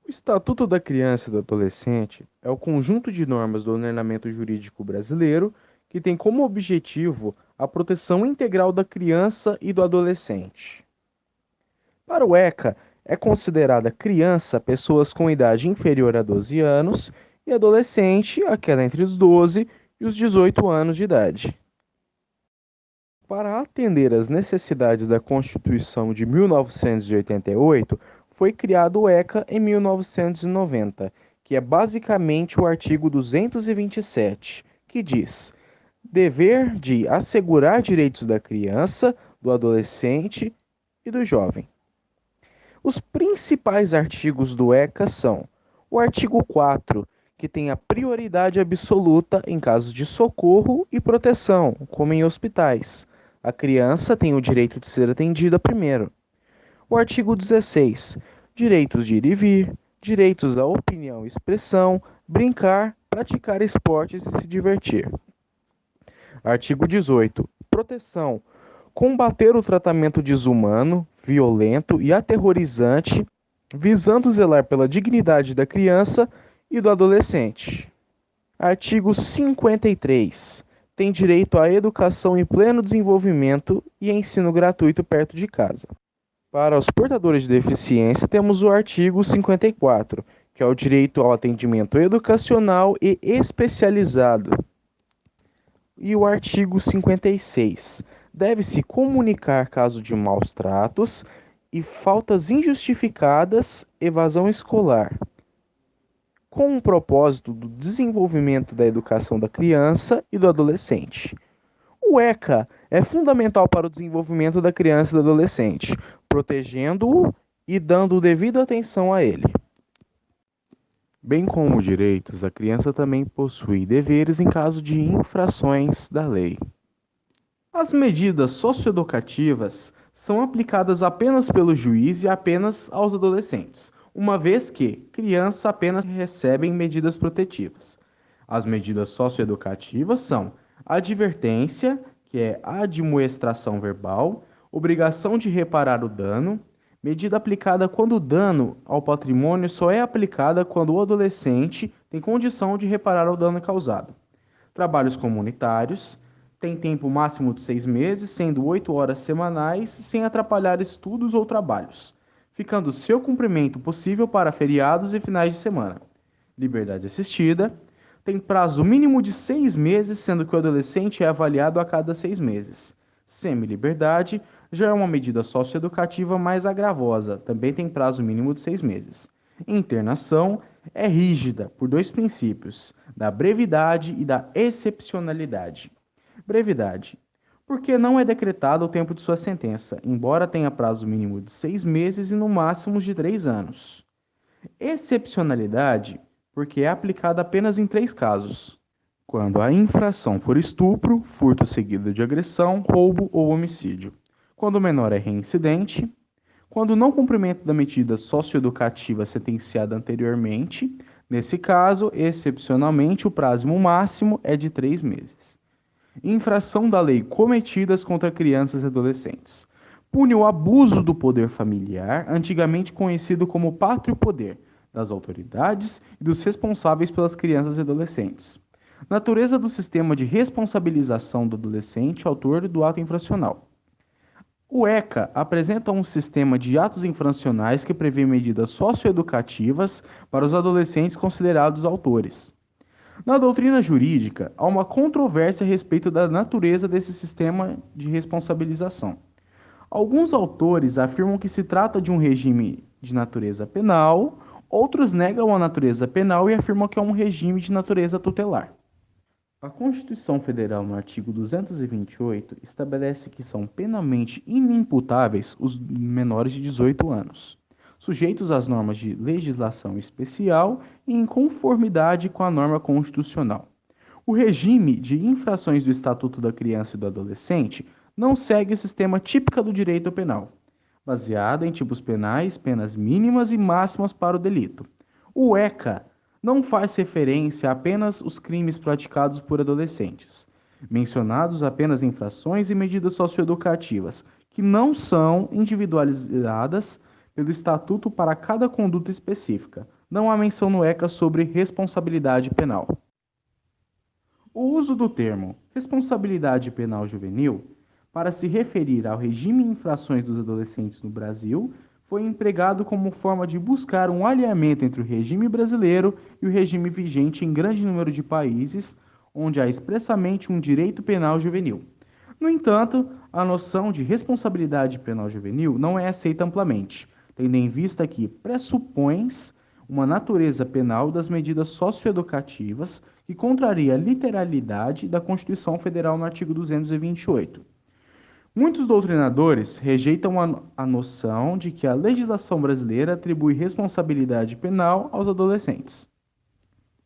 O Estatuto da Criança e do Adolescente é o conjunto de normas do ordenamento jurídico brasileiro que tem como objetivo a proteção integral da criança e do adolescente. Para o ECA, é considerada criança pessoas com idade inferior a 12 anos e adolescente aquela entre os 12 e os 18 anos de idade. Para atender às necessidades da Constituição de 1988, foi criado o ECA em 1990, que é basicamente o artigo 227, que diz: dever de assegurar direitos da criança, do adolescente e do jovem. Os principais artigos do ECA são o artigo 4, que tem a prioridade absoluta em casos de socorro e proteção, como em hospitais. A criança tem o direito de ser atendida primeiro. O artigo 16, direitos de ir e vir, direitos à opinião e expressão, brincar, praticar esportes e se divertir. Artigo 18, proteção. Combater o tratamento desumano, violento e aterrorizante, visando zelar pela dignidade da criança e do adolescente. Artigo 53. Tem direito à educação em pleno desenvolvimento e ensino gratuito perto de casa. Para os portadores de deficiência, temos o artigo 54, que é o direito ao atendimento educacional e especializado. E o artigo 56. Deve-se comunicar caso de maus tratos e faltas injustificadas, evasão escolar, com o propósito do desenvolvimento da educação da criança e do adolescente. O ECA é fundamental para o desenvolvimento da criança e do adolescente, protegendo-o e dando devida atenção a ele. Bem como direitos, a criança também possui deveres em caso de infrações da lei. As medidas socioeducativas são aplicadas apenas pelo juiz e apenas aos adolescentes, uma vez que crianças apenas recebem medidas protetivas. As medidas socioeducativas são advertência, que é admoestação verbal, obrigação de reparar o dano, medida aplicada quando o dano ao patrimônio só é aplicada quando o adolescente tem condição de reparar o dano causado. Trabalhos comunitários, tem tempo máximo de 6 meses, sendo 8 horas semanais, sem atrapalhar estudos ou trabalhos, ficando seu cumprimento possível para feriados e finais de semana. Liberdade assistida, tem prazo mínimo de 6 meses, sendo que o adolescente é avaliado a cada 6 meses. Semi-liberdade já é uma medida socioeducativa mais agravosa, também tem prazo mínimo de 6 meses. Internação é rígida por dois princípios, da brevidade e da excepcionalidade. Brevidade, porque não é decretado o tempo de sua sentença, embora tenha prazo mínimo de 6 meses e no máximo de 3 anos. Excepcionalidade, porque é aplicada apenas em 3 casos: quando a infração for estupro, furto seguido de agressão, roubo ou homicídio; quando o menor é reincidente; quando não cumprimento da medida socioeducativa sentenciada anteriormente. Nesse caso, excepcionalmente, o prazo máximo é de 3 meses. Infração da lei cometidas contra crianças e adolescentes. Pune o abuso do poder familiar, antigamente conhecido como pátrio poder, das autoridades e dos responsáveis pelas crianças e adolescentes. Natureza do sistema de responsabilização do adolescente autor do ato infracional. O ECA apresenta um sistema de atos infracionais que prevê medidas socioeducativas para os adolescentes considerados autores. Na doutrina jurídica, há uma controvérsia a respeito da natureza desse sistema de responsabilização. Alguns autores afirmam que se trata de um regime de natureza penal, outros negam a natureza penal e afirmam que é um regime de natureza tutelar. A Constituição Federal, no artigo 228, estabelece que são penalmente inimputáveis os menores de 18 anos, sujeitos às normas de legislação especial e em conformidade com a norma constitucional. O regime de infrações do Estatuto da Criança e do Adolescente não segue o sistema típico do direito penal, baseado em tipos penais, penas mínimas e máximas para o delito. O ECA não faz referência a apenas os crimes praticados por adolescentes, mencionados apenas infrações e medidas socioeducativas, que não são individualizadas pelo Estatuto para cada conduta específica, não há menção no ECA sobre responsabilidade penal. O uso do termo responsabilidade penal juvenil para se referir ao regime de infrações dos adolescentes no Brasil foi empregado como forma de buscar um alinhamento entre o regime brasileiro e o regime vigente em grande número de países, onde há expressamente um direito penal juvenil. No entanto, a noção de responsabilidade penal juvenil não é aceita amplamente, tendo em vista que pressupõe uma natureza penal das medidas socioeducativas que contraria a literalidade da Constituição Federal no artigo 228. Muitos doutrinadores rejeitam a noção de que a legislação brasileira atribui responsabilidade penal aos adolescentes.